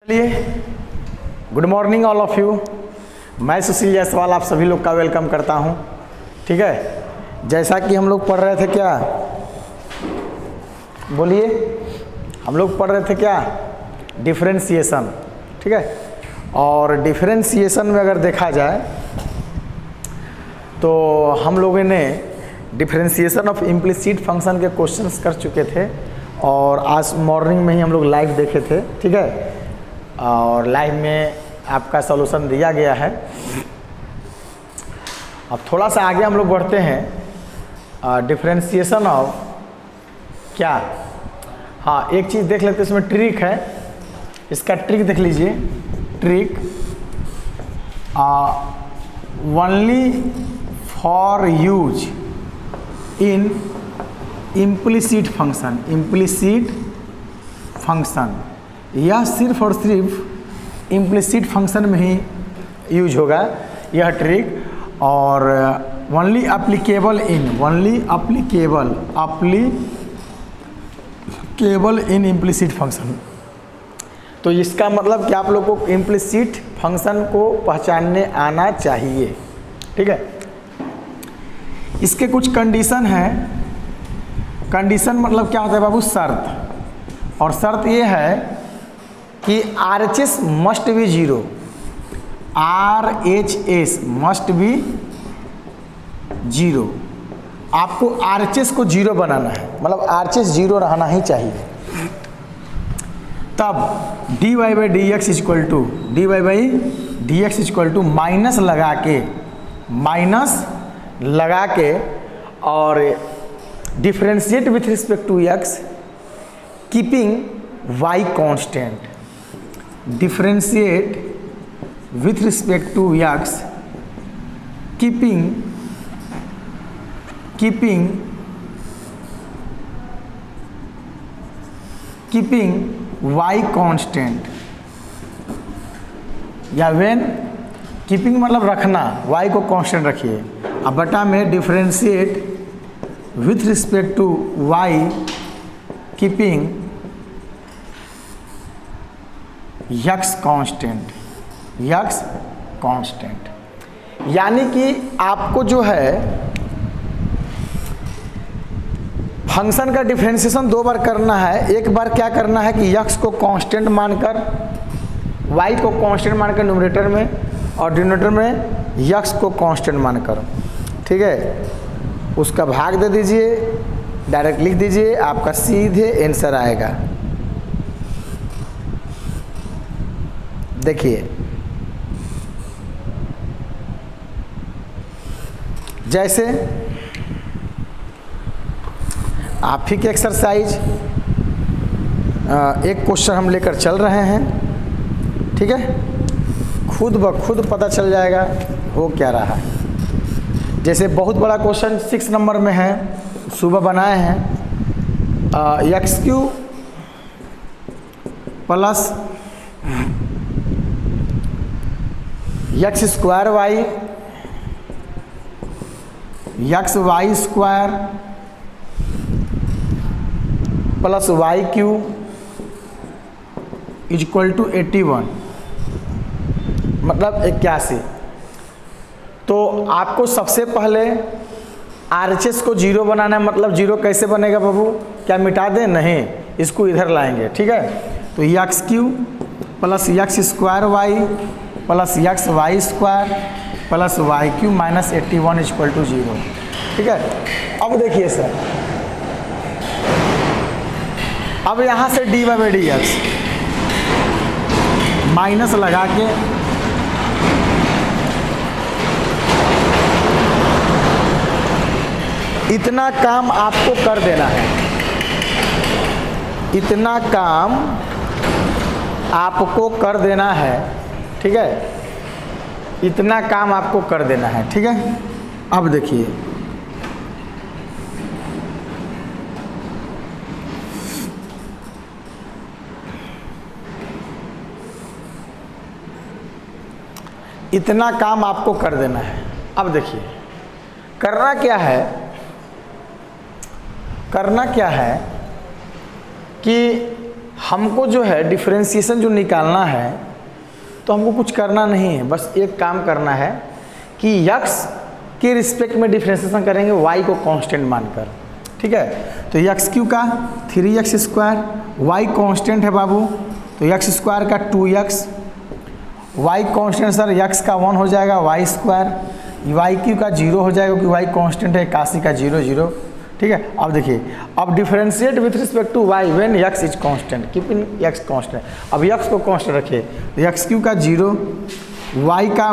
चलिए, good morning all of you. मैं सुशील जायसवाल आप सभी लोग का वेलकम करता हूं। ठीक है, जैसा कि हम लोग पढ़ रहे थे, क्या बोलिए, हम लोग पढ़ रहे थे क्या, डिफरेंशिएशन। ठीक है, और डिफरेंशिएशन में अगर देखा जाए तो हम लोगों ने डिफरेंशिएशन ऑफ इम्प्लिसिट फंक्शन के क्वेश्चंस कर चुके थे और आज मॉर्निंग में ही हम लोग लाइव देखे थे। ठीक है, और लाइव में आपका सॉल्यूशन दिया गया है। अब थोड़ा सा आगे हम लोग बढ़ते हैं, डिफरेंशिएशन ऑफ क्या, हाँ एक चीज़ देख लेते हैं, इसमें ट्रिक है, इसका ट्रिक देख लीजिए। Trick only for use in implicit function. Implicit function यह सिर्फ और सिर्फ इम्प्लिसिट फंक्शन में ही यूज होगा यह ट्रिक, और ओनली अप्लीकेबल इन इम्प्लिसिट फंक्शन। तो इसका मतलब कि आप लोग को इम्प्लिसिट फंक्शन को पहचानने आना चाहिए। ठीक है, इसके कुछ कंडीशन हैं। कंडीशन मतलब क्या होता है बाबू, शर्त। और शर्त ये है कि RHS must be zero, RHS must be zero. आपको RHS को जीरो बनाना है, मतलब RHS जीरो रहना ही चाहिए। तब dy by d x equal to minus लगा के और differentiate with respect to x keeping y constant. Differentiate with respect to x keeping y constant, या व्हेन कीपिंग मतलब रखना, y को कांस्टेंट रखिए। अब बटा में differentiate with respect to y keeping x constant. यानी कि आपको जो है फंक्शन का डिफरेंशिएशन दो बार करना है। एक बार क्या करना है कि x को कांस्टेंट मानकर, y को कांस्टेंट मानकर न्यूमरेटर में, और डिनोमिनेटर में x को कांस्टेंट मानकर। ठीक है, उसका भाग दे दीजिए, डायरेक्ट लिख दीजिए, आपका सीधे आंसर आएगा। देखिए, जैसे आप ही की एक्सरसाइज एक क्वेश्चन हम लेकर चल रहे हैं। ठीक है, खुद ब खुद पता चल जाएगा हो क्या रहा है। जैसे बहुत बड़ा क्वेश्चन 6 नंबर में है, सुबह बनाए हैं, x cube plus x square y, x y square plus y cube equal to 81, मतलब 81। तो आपको सबसे पहले RHS को जीरो बनाना है। मतलब जीरो कैसे बनेगा बाबू, क्या मिटा दें? नहीं, इसको इधर लाएंगे। ठीक है, तो x cube plus x square y plus x y square plus y cube minus 81 equal to 0। ठीक है, अब देखिए सर, अब यहाँ से dy by d x minus लगा के इतना काम आपको कर देना है, इतना काम आपको कर देना है। ठीक है, इतना काम आपको कर देना है। ठीक है, अब देखिए, इतना काम आपको कर देना है। अब देखिए, करना क्या है कि हमको जो है डिफरेंशिएशन जो निकालना है तो हमको कुछ करना नहीं है, बस एक काम करना है कि x के रिस्पेक्ट में डिफरेंशिएशन करेंगे y को कांस्टेंट मानकर, ठीक है। तो एक्स क्यू का 3x स्क्वायर, y कांस्टेंट है बाबू, तो x स्क्वायर का 2x, y constant sir x का 1 हो जाएगा, y स्क्वायर, वाई क्यू का 0 हो जाएगा क्योंकि y कांस्टेंट है, 81 का 0 0, ठीक है। अब देखिए, अब differentiate with respect to y when x is constant, keeping x constant. अब x को कांस्टेंट रखिए, तो एक्स क्यू का 0, y का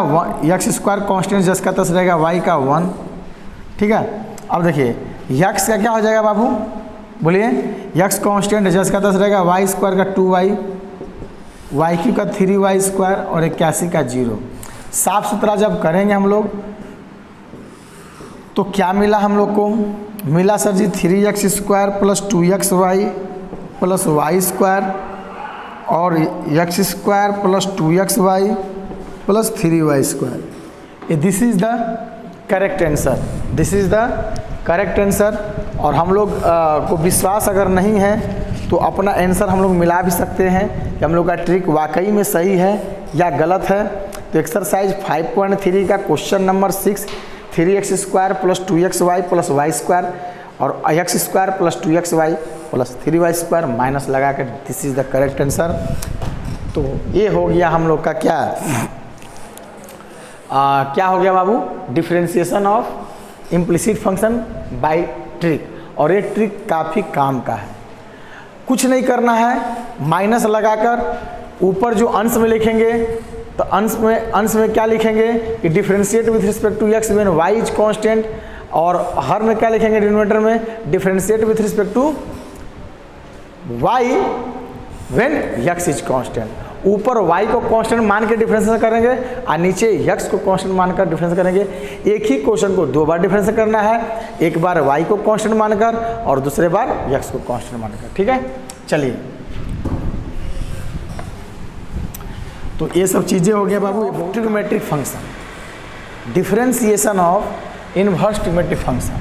x स्क्वायर कांस्टेंट जस का तस रहेगा, y का 1, ठीक है। अब देखिए x का क्या हो जाएगा बाबू, बोलिए, x कांस्टेंट जस का तस रहेगा, y स्क्वायर का 2y, y क्यू का 3y स्क्वायर और 81 का 0। साफ सुथरा जब करेंगे हम लोग तो क्या मिला हम लोग को, मिला सर जी 3x square plus 2xy plus y square और x square plus 2xy plus 3y square. This is the correct answer, this is the correct answer. और हम लोग को विश्वास अगर नहीं है तो अपना आंसर हम लोग मिला भी सकते हैं कि हम लोग का ट्रिक वाकई में सही है या गलत है। तो एक्सरसाइज 5.3 का question number 6, 3x square plus 2xy plus y square और x square plus 2xy plus 3y square minus लगा कर, this is the correct answer. तो ये हो गया हम लोग का क्या क्या हो गया बाबू, differentiation of implicit function by trick. और ये ट्रिक काफ़ी काम का है, कुछ नहीं करना है, माइनस लगाकर ऊपर जो अंश में लिखेंगे तो अंश में क्या लिखेंगे कि differentiate with respect to x when y is constant, और हर में क्या लिखेंगे डिनोमिनेटर में differentiate with respect to y when x is constant. ऊपर y को कांस्टेंट मान के डिफरेंशिएशन करेंगे और नीचे x को कांस्टेंट मानकर डिफरेंस करेंगे। एक ही क्वेश्चन को दो बार डिफरेंस करना है, एक बार y को कांस्टेंट मानकर और दूसरे बार x को कांस्टेंट मानकर, ठीक है। चलिए, तो ये सब चीज़ें हो गया बाबू trigonometric function, differentiation of inverse trigonometric function.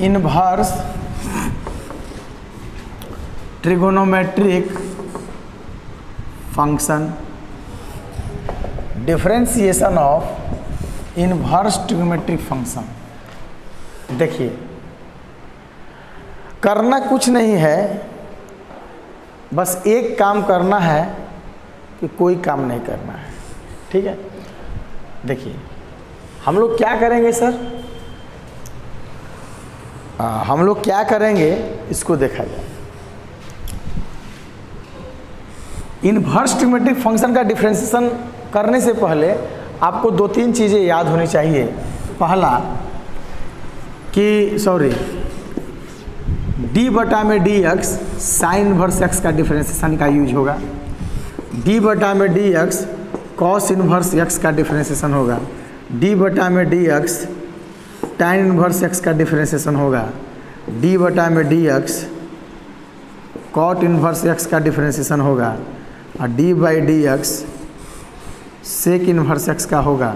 Inverse trigonometric function, differentiation of inverse trigonometric function. देखिए, करना कुछ नहीं है, बस एक काम करना है कि कोई काम नहीं करना है, ठीक है। देखिए, हम लोग क्या करेंगे सर, हम लोग क्या करेंगे इसको देखा जाए। इनवर्स ट्रिग्नोमेट्रिक फंक्शन का डिफरेंशिएशन करने से पहले आपको दो तीन चीज़ें याद होनी चाहिए। पहला कि डी बटा में d x sine inverse x का डिफरेंशिएशन का यूज होगा, डी बटा में d x cos inverse x का डिफरेंशिएशन होगा, डी बटा में d x tan inverse x का डिफरेंशिएशन होगा, डी बटा में d x cot inverse x का डिफरेंशिएशन होगा और d by d x sec inverse x का होगा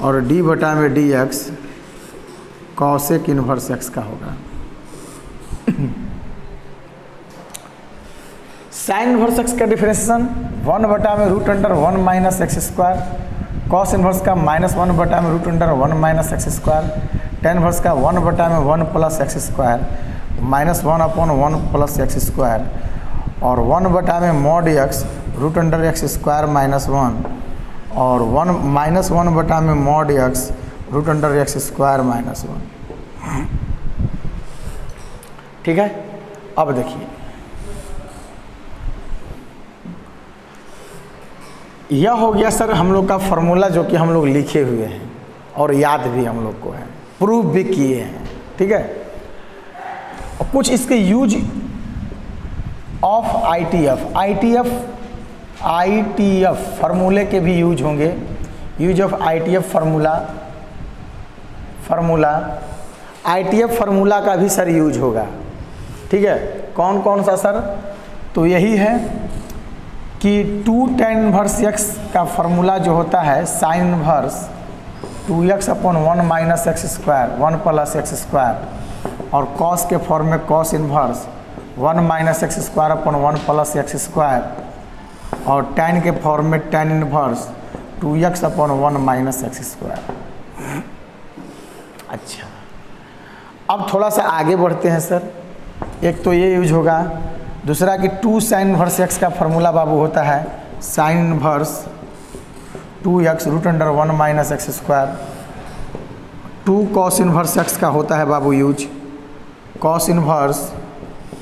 और डी बटा में d x cosec inverse x का होगा। साइन इनवर्स एक्स का डिफरेंशिएशन 1 बटा में root under 1 minus x square, cos inverse का -1 बटा में root under 1 minus x square, tan inverse का 1 बटा में 1 plus x square -1 upon 1 plus x square और 1 बटा में mod x root under x square -1 और 1 बटा में mod x root under x square -1, ठीक है। अब देखिए, यह हो गया सर हम लोग का फॉर्मूला जो कि हम लोग लिखे हुए हैं और याद भी हम लोग को है, प्रूव भी किए हैं, ठीक है। और कुछ इसके यूज ऑफ आईटीएफ फार्मूले के भी यूज होंगे, use of ITF ITF formula का भी सर यूज होगा, ठीक है। कौन कौन सा सर, तो यही है कि 2 tan इनवर्स एक्स का फार्मूला जो होता है sine inverse 2x upon 1 minus x square 1 plus x square और कॉस के फॉर्म में cos inverse 1 minus x square upon 1 plus x square और tan के फॉर्म में tan इन्वर्स 2x अपन 1 माइनस एक्स स्क्वायर। अच्छा, अब थोड़ा सा आगे बढ़ते हैं सर। एक तो ये यूज होगा, दूसरा कि 2 साइन इन्वर्स एक्स का फॉर्मूला बाबू होता है sine inverse 2x root under 1 minus x square. 2 cos inverse x का होता है बाबू use cos inverse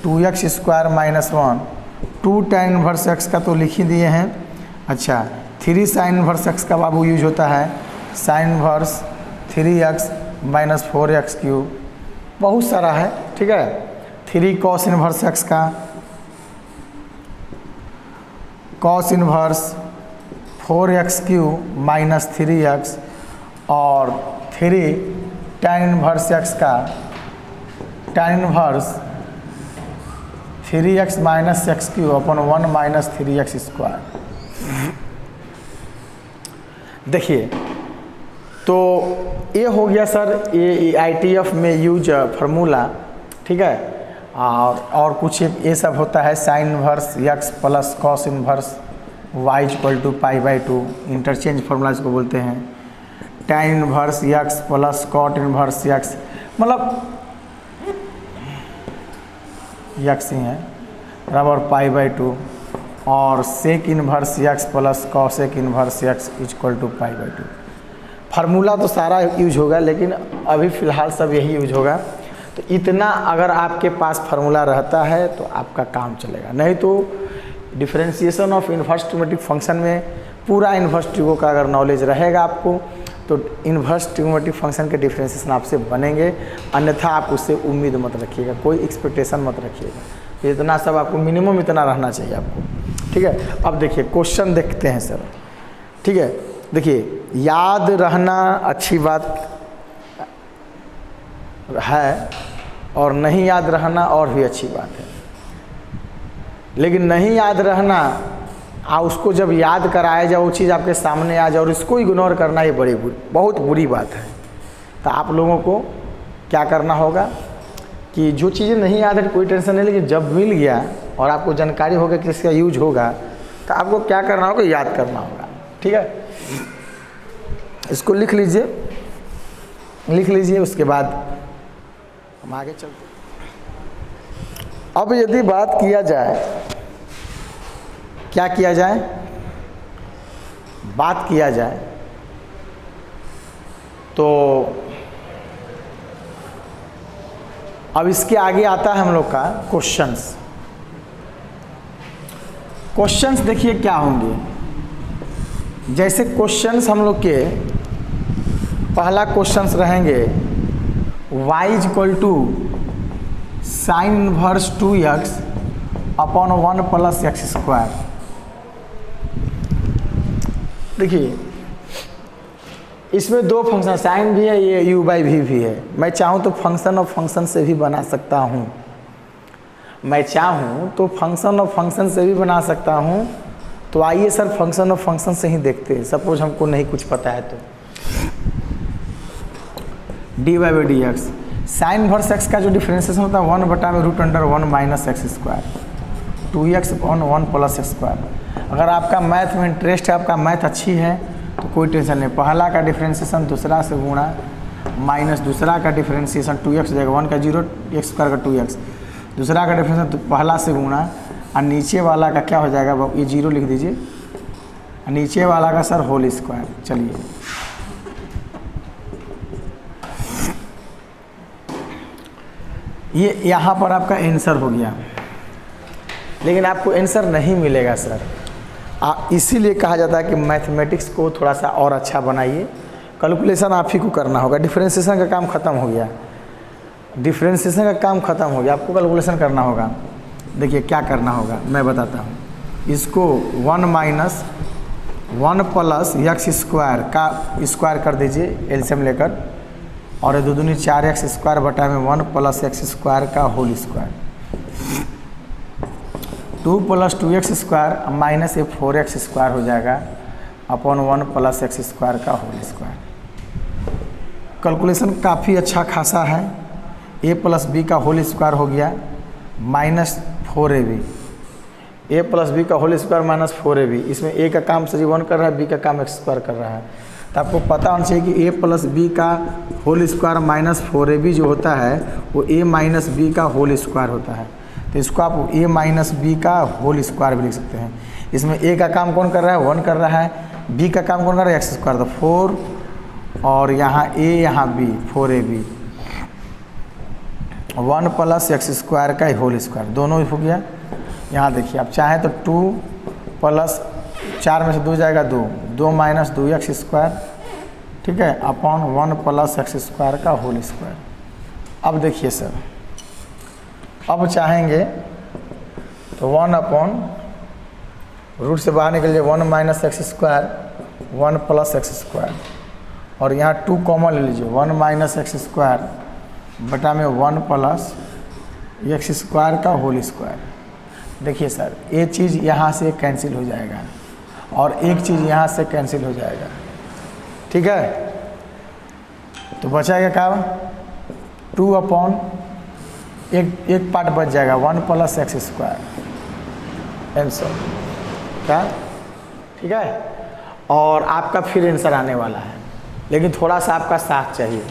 2x square minus 1। 2 tan inverse x का तो लिख ही दिए हैं। अच्छा, 3 साइन इन्वर्स एक्स का बाबू यूज होता है sine inverse 3x minus 4x cube. बहुत सारा है, ठीक है। 3 कॉस इन्वर्स एक्स का cos inverse 4x cube minus 3x और 3 tan इन्वर्स एक्स का tan inverse 3x minus x cube अपन 1 माइनस 3x स्क्वायर। देखिए, तो ये हो गया सर ये ITF में यूज फार्मूला, ठीक है। और कुछ ये सब होता है sine inverse x plus cos inverse y equal to π/2 interchange formula इसको बोलते हैं। tan inverse x plus cot inverse x, मतलब x ही है बराबर π/2 और sec inverse x plus cosec inverse x equal to π/2। Formula तो सारा यूज होगा, लेकिन अभी फ़िलहाल सब यही यूज होगा। तो इतना अगर आपके पास फार्मूला रहता है तो आपका काम चलेगा, नहीं तो differentiation of inverse trigonometric function में पूरा इन्वर्स ट्रिगो का अगर नॉलेज रहेगा आपको तो इन्वर्स ट्रिग्नोमेट्रिक फंक्शन के डिफरेंशिएशन आपसे बनेंगे, अन्यथा आप उससे उम्मीद मत रखिएगा, कोई एक्सपेक्टेशन मत रखिएगा। इतना सब आपको मिनिमम इतना रहना चाहिए आपको, ठीक है। अब देखिए क्वेश्चन देखते हैं सर, ठीक है। देखिए, याद रहना अच्छी बात है और नहीं याद रहना और भी अच्छी बात है, लेकिन नहीं याद रहना उसको जब याद कराया जाए वो चीज़ आपके सामने आ जाए और इसको इग्नोर करना ये बहुत बुरी बात है। तो आप लोगों को क्या करना होगा कि जो चीज़ें नहीं याद है कोई टेंशन नहीं, लेकिन जब मिल गया और आपको जानकारी होगा कि इसका यूज होगा तो आपको क्या करना होगा, याद करना होगा, ठीक है। इसको लिख लीजिए, उसके बाद हम आगे चलते। अब यदि बात किया जाए, क्या किया जाए, बात किया जाए तो अब इसके आगे आता है हम लोग का क्वेश्चंस। क्वेश्चंस देखिए क्या होंगे। जैसे क्वेश्चंस हम लोग के पहला क्वेश्चंस रहेंगे y equal to sine inverse 2x upon 1 plus x square. देखिए, इसमें दो फंक्शन साइन भी है, ये u/v भी है। मैं चाहूँ तो फंक्शन और फंक्शन से भी बना सकता हूँ, मैं चाहूँ तो फंक्शन और फंक्शन से भी बना सकता हूँ। तो आइए सर फंक्शन और फंक्शन से ही देखते हैं। सपोज हमको नहीं कुछ पता है तो dy/dx साइन इन्वर्स एक्स का जो डिफरेंशिएशन होता है 1/√1 minus x square 2x upon 1 plus x square. अगर आपका मैथ में इंटरेस्ट है, आपका मैथ अच्छी है तो कोई टेंशन नहीं। पहला का डिफरेंशिएशन दूसरा से गुणा माइनस दूसरा का डिफरेंशिएशन 2x देगा, 1 का 0 x स्क्वायर का 2x, दूसरा का डिफरेंशिएशन पहला से गुणा और नीचे वाला का क्या हो जाएगा, ये 0 लिख दीजिए, नीचे वाला का सर होल स्क्वायर। चलिए ये यहाँ पर आपका आंसर हो गया, लेकिन आपको आंसर नहीं मिलेगा सर। इसीलिए कहा जाता है कि मैथमेटिक्स को थोड़ा सा और अच्छा बनाइए। कैलकुलेशन आप ही को करना होगा। डिफरेंशिएशन का काम ख़त्म हो गया, डिफरेंशिएशन का काम ख़त्म हो गया, आपको कैलकुलेशन करना होगा। देखिए क्या करना होगा मैं बताता हूँ। इसको 1 माइनस 1 प्लस एक्स स्क्वायर का स्क्वायर कर दीजिए एलसीएम लेकर, और 2 दूनी 4x स्क्वायर बटा में 1 प्लस एक्स स्क्वायर का whole square, 2 plus 2x square minus ये 4x स्क्वायर हो जाएगा अपॉन 1 प्लस एक्स स्क्वायर का होल स्क्वायर। कैलकुलेशन काफ़ी अच्छा खासा है, ए प्लस बी का होल स्क्वायर हो गया minus 4ab, a plus b का होल स्क्वायर माइनस 4ab। इसमें ए का काम सर 1 कर रहा है, बी का काम एक्स स्क्वायर कर रहा है। तो आपको पता होना चाहिए कि ए प्लस बी का होल स्क्वायर माइनस 4ab जो होता है वो ए माइनस बी का होल स्क्वायर होता है। तो इसको आप ए माइनस बी का होल स्क्वायर भी लिख सकते हैं। इसमें ए का काम कौन कर रहा है, 1 कर रहा है, बी का काम कौन कर रहा है, एक्स स्क्वायर। तो 4 और यहाँ ए यहाँ b 4ab, 1 plus x square का होल स्क्वायर, दोनों हो गया। यहाँ देखिए आप चाहें तो 2 प्लस 4 में से 2 जाएगा 2, 2 माइनस 2x स्क्वायर, ठीक है, अपॉन 1 प्लस एक्स स्क्वायर का होल स्क्वायर। अब देखिए सर, अब चाहेंगे तो 1 अपॉन रूट से बाहर निकल जाए 1 minus x square 1 plus x square, और यहाँ 2 कॉमन ले लीजिए, 1 माइनस एक्स स्क्वायर बटा में 1 प्लस एक्स स्क्वायर का होल स्क्वायर। देखिए सर, ये चीज़ यहाँ से कैंसिल हो जाएगा और एक चीज़ यहाँ से कैंसिल हो जाएगा, ठीक है। तो बचाएगा क्या, 2 अपॉन एक पार्ट बच जाएगा 1 प्लस एक्स स्क्वायर आंसर क्या, ठीक है। और आपका फिर आंसर आने वाला है, लेकिन थोड़ा सा आपका साथ चाहिए।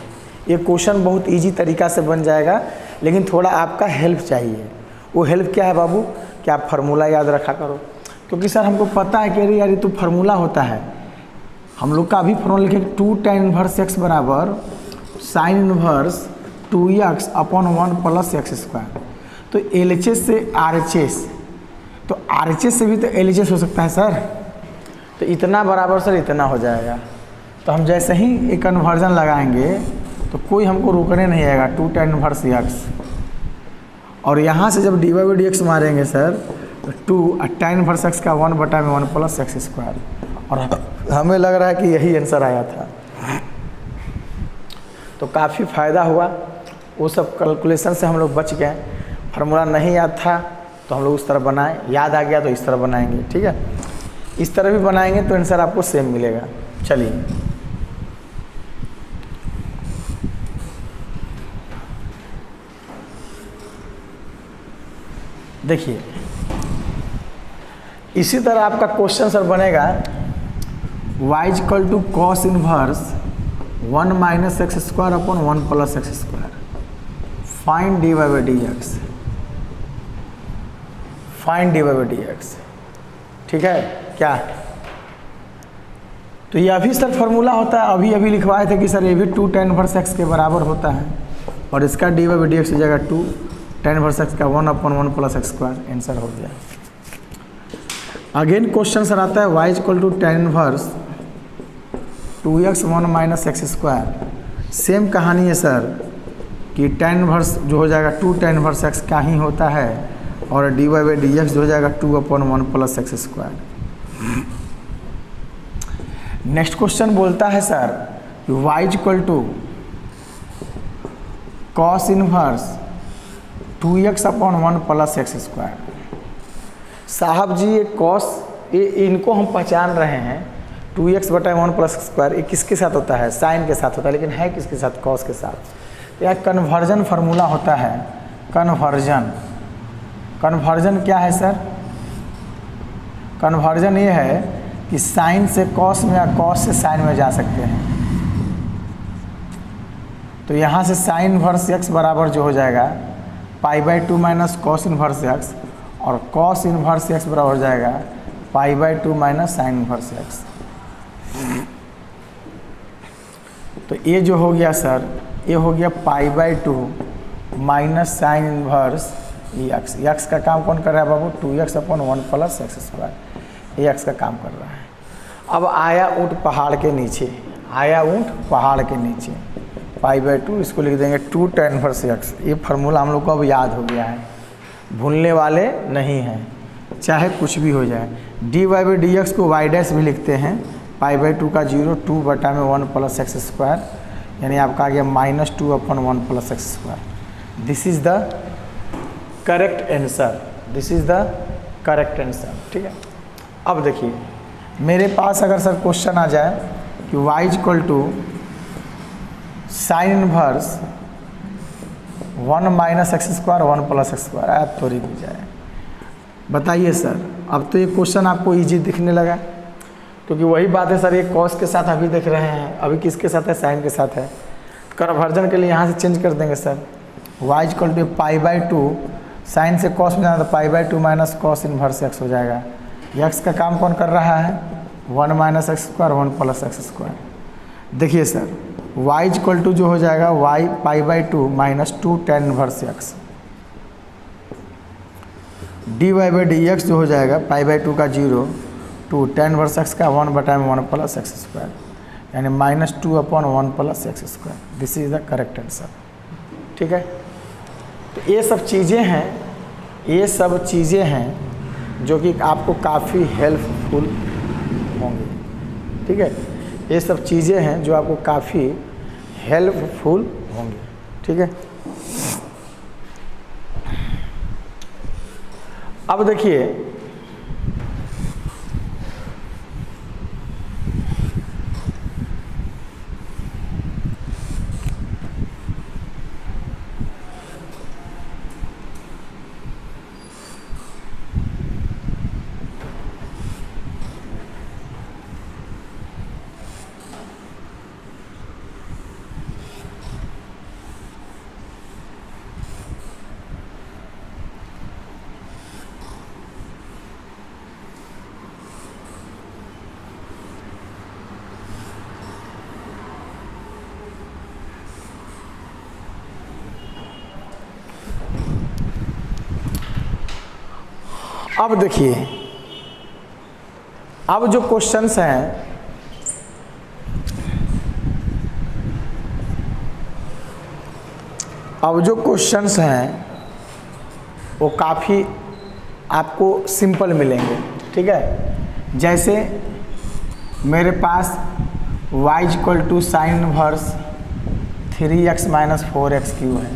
ये क्वेश्चन बहुत इजी तरीका से बन जाएगा, लेकिन थोड़ा आपका हेल्प चाहिए। वो हेल्प क्या है बाबू, कि आप फार्मूला याद रखा करो, क्योंकि सर हमको पता है कि अरे यार ये तो फार्मूला होता है। हम लोग का अभी फार्मूला लिखे 2 tan इनवर्स x बराबर sine inverse 2x upon 1 plus x square. तो LHS से RHS, तो RHS से भी तो LHS हो सकता है सर। तो इतना बराबर सर इतना हो जाएगा। तो हम जैसे ही एक कन्वर्जन लगाएंगे तो कोई हमको रोकने नहीं आएगा, 2 tan इनवर्स x। और यहाँ से जब dy/dx मारेंगे सर तो 2 tan इनवर्स x का 1 बटा में 1 प्लस एक्स स्क्वायर, और हमें लग रहा है कि यही आंसर आया था। तो काफ़ी फ़ायदा हुआ, वो सब कैलकुलेशन से हम लोग बच गए। फार्मूला नहीं याद था तो हम लोग उस तरह बनाए, याद आ गया तो इस तरह बनाएंगे, ठीक है। इस तरह भी बनाएंगे तो आंसर आपको सेम मिलेगा। चलिए देखिए, इसी तरह आपका क्वेश्चन सर बनेगा y equal to cos inverse 1 minus x square upon 1 plus x square, find dy/dx, find dy/dx, ठीक है क्या। तो ये अभी सर फार्मूला होता है, अभी लिखवाए थे कि सर ये भी 2 tan इनवर्स x के बराबर होता है, और इसका dy/dx हो जाएगा 2 tan इनवर्स x का 1 upon 1 plus x square, answer हो गया। अगेन क्वेश्चन सर आता है y equal to tan inverse 2x 1 minus x square. Same कहानी है सर कि tan इनवर्स जो हो जाएगा 2 tan इनवर्स x का ही होता है, और dy/dx जो हो जाएगा 2 upon 1 plus x square. Next question बोलता है सर कि y equal to cos inverse 2x upon 1 plus x square. साहब जी ये कॉस, ये इनको हम पहचान रहे हैं 2x बटा 1 प्लस स्क्वायर, ये किसके साथ होता है, साइन के साथ होता है, लेकिन है किसके साथ, कॉस के साथ। यह कन्वर्जन फार्मूला होता है, कन्वर्जन। कन्वर्जन क्या है सर, कन्वर्जन ये है कि साइन से कॉस में या कॉस से साइन में जा सकते हैं। तो यहाँ से साइन इनवर्स x बराबर जो हो जाएगा π/2 माइनस कॉस इनवर्स x, और कॉस इनवर्स x बराबर हो जाएगा π/2 माइनस साइन इनवर्स x। तो ये जो हो गया सर, ये हो गया π/2 minus sine inverse x। x का काम कौन कर रहा है बाबू, 2x upon 1 plus x square, ये x का काम कर रहा है। अब आया ऊँट पहाड़ के नीचे, आया ऊँट पहाड़ के नीचे, π/2 इसको लिख देंगे 2 tan इनवर्स x। ये फार्मूला हम लोग को अब याद हो गया है, भूलने वाले नहीं हैं, चाहे कुछ भी हो जाए। dy/dx को y डैश भी लिखते हैं, π/2 का 0 2 बटा में 1 प्लस एक्स स्क्वायर, यानी आपका आ गया -2 upon 1 plus x square. This is the correct answer, this is the correct answer, ठीक है। अब देखिए मेरे पास अगर सर क्वेश्चन आ जाए कि y equal to sine inverse 1 minus x square 1 plus x square, आप थोड़ी भी जाए। बताइए सर, अब तो ये क्वेश्चन आपको इजी दिखने लगा, क्योंकि वही बात है सर, ये कॉस के साथ अभी देख रहे हैं, अभी किसके साथ है, साइन के साथ है। कन्वर्जन के लिए यहाँ से चेंज कर देंगे sir, y equal to π/2, sine से कॉस में जाना तो π/2 माइनस कॉस इनवर्स एक्स हो जाएगा। एक्स का काम कौन कर रहा है, 1 minus x square 1 plus x square. देखिए सर, y इक्वल टू जो हो जाएगा y π/2 minus 2 tan inverse x, dy/dx जो हो जाएगा π/2 का 0 2 tan इनवर्स एक्स का 1/1 प्लस एक्स स्क्वायर, यानी -2/1 plus x square. This is the correct answer. ठीक है, तो ये सब चीज़ें हैं, ये सब चीज़ें हैं जो कि आपको काफ़ी हेल्पफुल होंगी। ठीक है, ये सब चीज़ें हैं जो आपको काफ़ी हेल्पफुल होंगी। ठीक है, अब देखिए अब देखिए, अब जो क्वेश्चंस हैं, अब जो क्वेश्चंस हैं वो काफ़ी आपको सिंपल मिलेंगे। ठीक है, जैसे मेरे पास y equal to sine inverse 3x minus 4x cube है,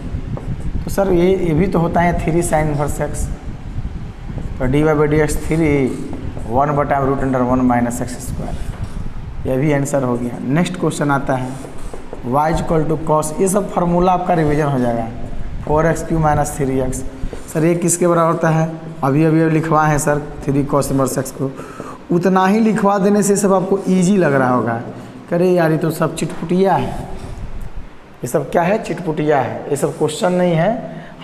तो सर ये भी तो होता है 3 साइन इनवर्स x, तो dy/dx 3 1/√1 माइनस एक्स स्क्वायर, यह भी आंसर हो गया। नेक्स्ट क्वेश्चन आता है y इक्वल टू कॉस, ये सब फार्मूला आपका रिवीजन हो जाएगा, 4x³ माइनस 3x। सर ये किसके बराबर होता है, अभी लिखवा है सर 3 cos इनवर्स x को, उतना ही लिखवा देने से सब आपको ईजी लग रहा होगा। अरे यार ये तो सब चिटपुटिया है, ये सब क्या है, चिटपुटिया है, ये सब क्वेश्चन नहीं है,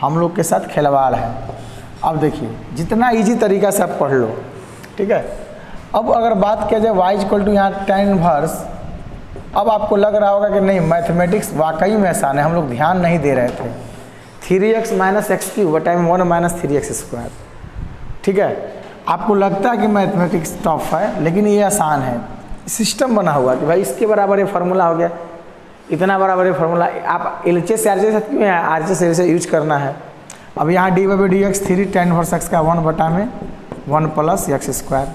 हम लोग के साथ खिलवाड़ है। अब देखिए, जितना इजी तरीका से आप पढ़ लो। ठीक है, अब अगर बात किया जाए y इक्वल टू यहाँ tan इनवर्स, अब आपको लग रहा होगा कि नहीं मैथमेटिक्स वाकई में आसान है, हम लोग ध्यान नहीं दे रहे थे। 3x माइनस एक्स क्यू बटा 1 माइनस 3x स्क्वायर। ठीक है, आपको लगता है कि मैथमेटिक्स टफ है, लेकिन ये आसान है, सिस्टम बना हुआ कि भाई इसके बराबर ये फार्मूला हो गया, इतना बराबर ये फार्मूला, आप LHS से RHS से क्यों है, RHS से यूज करना है। अब यहाँ dy/dx 3 tan इनवर्स एक्स का 1/1 प्लस एक्स स्क्वायर,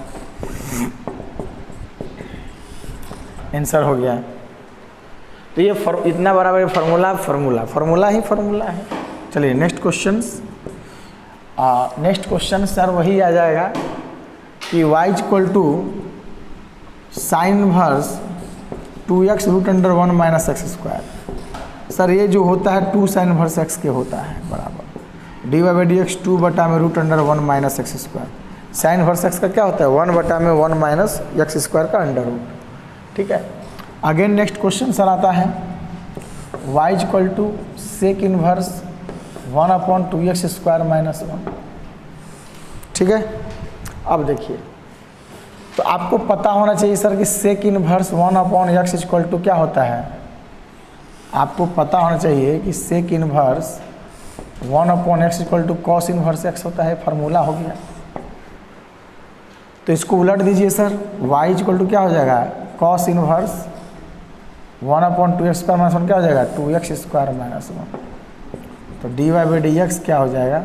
आंसर हो गया। तो ये इतना बराबर फार्मूला ही फार्मूला है। चलिए next question, next question sir वही आ जाएगा कि y equal to sine inverse 2x√1 minus x square. Sir ये जो होता है 2 साइन इनवर्स एक्स के होता है बराबर dy/dx 2/√1 minus x square. Sine inverse x का क्या होता है, 1/1 माइनस एक्स स्क्वायर का अंडर रूट। ठीक है, अगेन नेक्स्ट क्वेश्चन सर आता है y equal to sec inverse 1/2x square minus 1। ठीक है, अब देखिए, तो आपको पता होना चाहिए सर कि sec inverse 1/x equal to क्या होता है, आपको पता होना चाहिए कि sec inverse 1/x equal to cos inverse x होता है, फार्मूला हो गया। तो इसको उलट दीजिए सर, y इक्वल टू क्या हो जाएगा, cos inverse 1/2x square minus 1 क्या हो जाएगा, 2x स्क्वायर माइनस 1। तो dy/dx क्या हो जाएगा,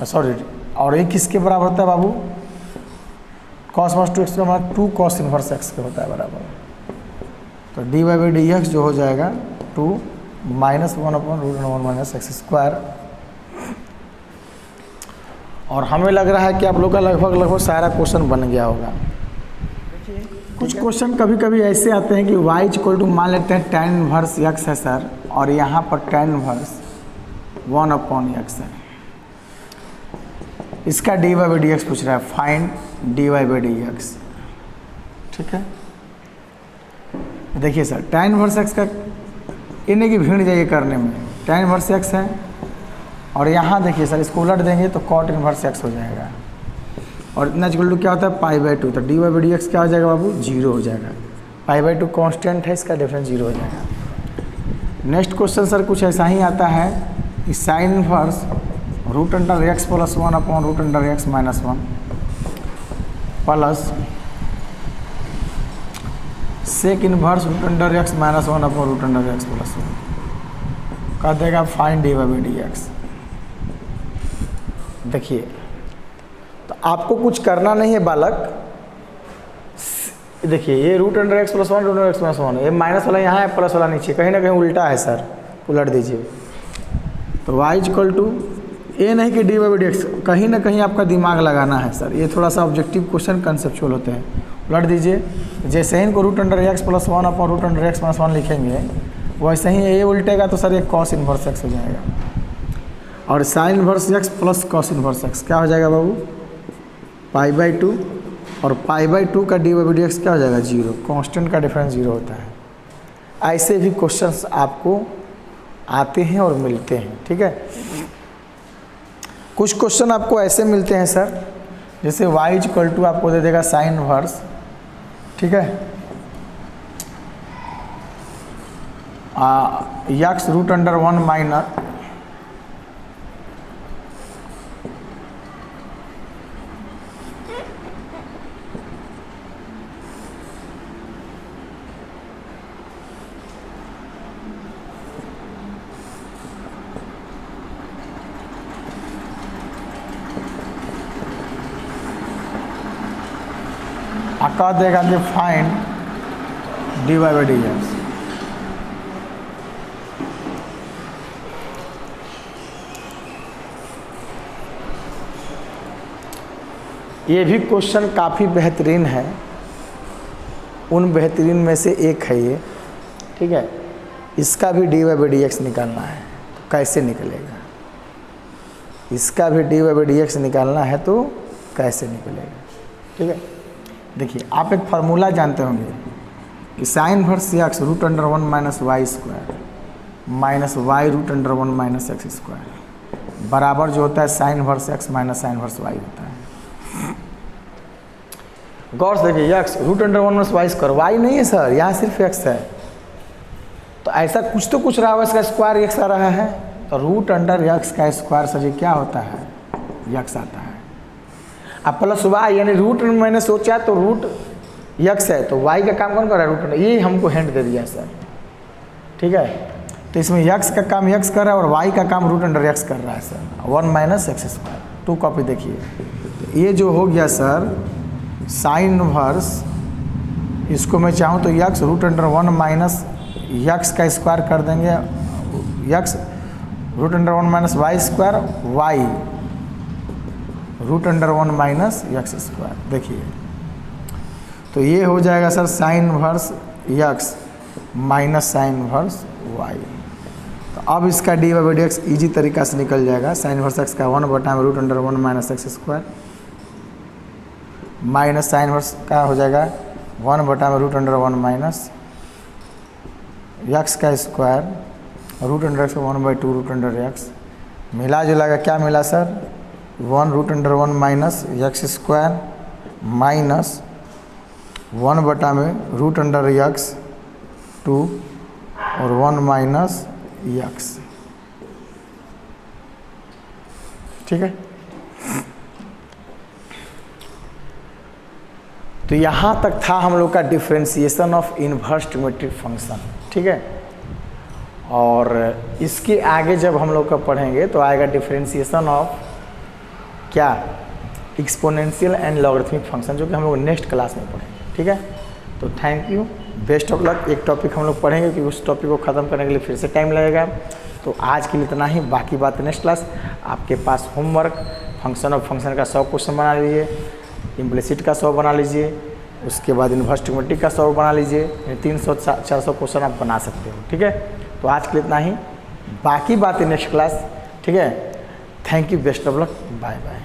सॉरी, और ये किसके बराबर होता है बाबू, कॉस माइनस 2x का मतलब 2 कॉस इनवर्स x के होता है बराबर। तो dy/dx जो हो जाएगा 2 माइनस 1/√1 माइनस एक्स स्क्वायर। और हमें लग रहा है कि आप लोग का लगभग सारा क्वेश्चन बन गया होगा। कुछ क्वेश्चन कभी कभी ऐसे आते हैं कि y इक्वल टू मान लेते हैं tan इनवर्स x है सर, और यहाँ पर tan इनवर्स 1/x है। इसका dy/dx पूछ रहा है, फाइंड dy/dx। ठीक है, देखिए सर tan इनवर्स x का इन्हें की भीड़ जाइए करने में, tan इनवर्स x है और यहाँ देखिए सर इसको उलट देंगे तो cot इनवर्स x हो जाएगा और इतना इक्वल टू क्या होता है π/2, तो dy/dx क्या हो जाएगा बाबू, 0 हो जाएगा। π/2 कांस्टेंट है, इसका डिफरेंस 0 हो जाएगा। नेक्स्ट क्वेश्चन सर कुछ ऐसा ही आता है कि sine inverse √x + 1/√x - 1 plus sec inverse √x - 1/√x + 1 कर देगा फाइंड dy/dx। देखिए तो आपको कुछ करना नहीं है बालक, देखिए ये √x + 1 √x - 1, ये माइनस वाला यहाँ है, प्लस वाला नीचे, कहीं ना कहीं उल्टा है सर, उलट दीजिए। तो y = ये नहीं कि dy/dx, कहीं ना कहीं आपका दिमाग लगाना है सर, ये थोड़ा सा ऑब्जेक्टिव क्वेश्चन कंसेप्चुअल होते हैं। उलट दीजिए, जैसे ही इनको √x + 1/√x - 1 लिखेंगे वैसे ही ये उल्टेगा तो सर ये cos इनवर्स x हो जाएगा और sign inverse x plus cos inverse x क्या हो जाएगा बाबू, π/2 और π/2 का dy/dx क्या हो जाएगा, 0। कांस्टेंट का डिफरेंस 0 होता है। ऐसे भी क्वेश्चंस आपको आते हैं और मिलते हैं। ठीक है, कुछ क्वेश्चन आपको ऐसे मिलते हैं सर, जैसे y = आपको दे देगा साइन इनवर्स, ठीक है, x √1 माइनस कह देगा कि फाइंड dy/dx। ये भी क्वेश्चन काफ़ी बेहतरीन है, उन बेहतरीन में से एक है ये। ठीक है, इसका भी dy/dx निकालना है, तो कैसे निकलेगा, इसका भी dy/dx निकालना है तो कैसे निकलेगा। ठीक है, देखिए आप एक फार्मूला जानते होंगे कि sine inverse x √1 - y² minus y √1 - x² बराबर जो होता है sign inverse x minus sine inverse y होता है। गौर से देखिए, x √1 - y², y नहीं है सर, यहाँ सिर्फ x है, तो ऐसा कुछ तो कुछ रहा होगा, इसका स्क्वायर x आ रहा है, तो √x का स्क्वायर सर ये क्या होता है, x आता है। अब प्लस y यानी रूट मैंने सोचा तो √x है, तो y का काम कौन कर रहा है, ये हमको हिंट दे दिया सर। ठीक है, तो इसमें x का काम x कर रहा है और y का काम √x कर रहा है सर, 1 - x²। 2 कॉपी देखिए, ये जो हो गया सर साइन इनवर्स, इसको मैं चाहूँ तो x √1 - x का स्क्वायर कर देंगे, x √1 - y², y √1 - x²। देखिए तो ये हो जाएगा sir sign inverse x minus sine inverse y। तो अब इसका dy/dx इजी तरीका से निकल जाएगा, साइन इनवर्स x का 1/√1 - x² माइनस साइन इनवर्स का हो जाएगा 1/√1 - x का स्क्वायर √x 1/2 √x मिला जुला क्या मिला सर, 1√1 - x² माइनस 1/√x 2 और 1 - x। ठीक है, तो यहाँ तक था हम लोग का differentiation of inverse trigonometric function. ठीक है, और इसके आगे जब हम लोग का पढ़ेंगे तो आएगा डिफ्रेंसिएशन ऑफ क्या, एक्सपोनेंशियल एंड लॉगरिथमिक फंक्शन, जो कि हम लोग नेक्स्ट क्लास में पढ़ेंगे। ठीक है, तो thank you, best of luck. एक टॉपिक हम लोग पढ़ेंगे कि उस टॉपिक को ख़त्म करने के लिए फिर से टाइम लगेगा। तो आज के लिए इतना ही, बाकी बात नेक्स्ट क्लास। आपके पास होमवर्क फंक्शन ऑफ फंक्शन का 100 क्वेश्चन बना लीजिए, इम्प्लिसिट का 100 बना लीजिए, उसके बाद इन्वर्स ट्रिग्नोमेट्रिक का 100 बना लीजिए, 300-400 क्वेश्चन आप बना सकते हो। ठीक है, तो आज के लिए इतना ही, बाकी बातें नेक्स्ट क्लास। ठीक है, thank you, best of luck, bye bye.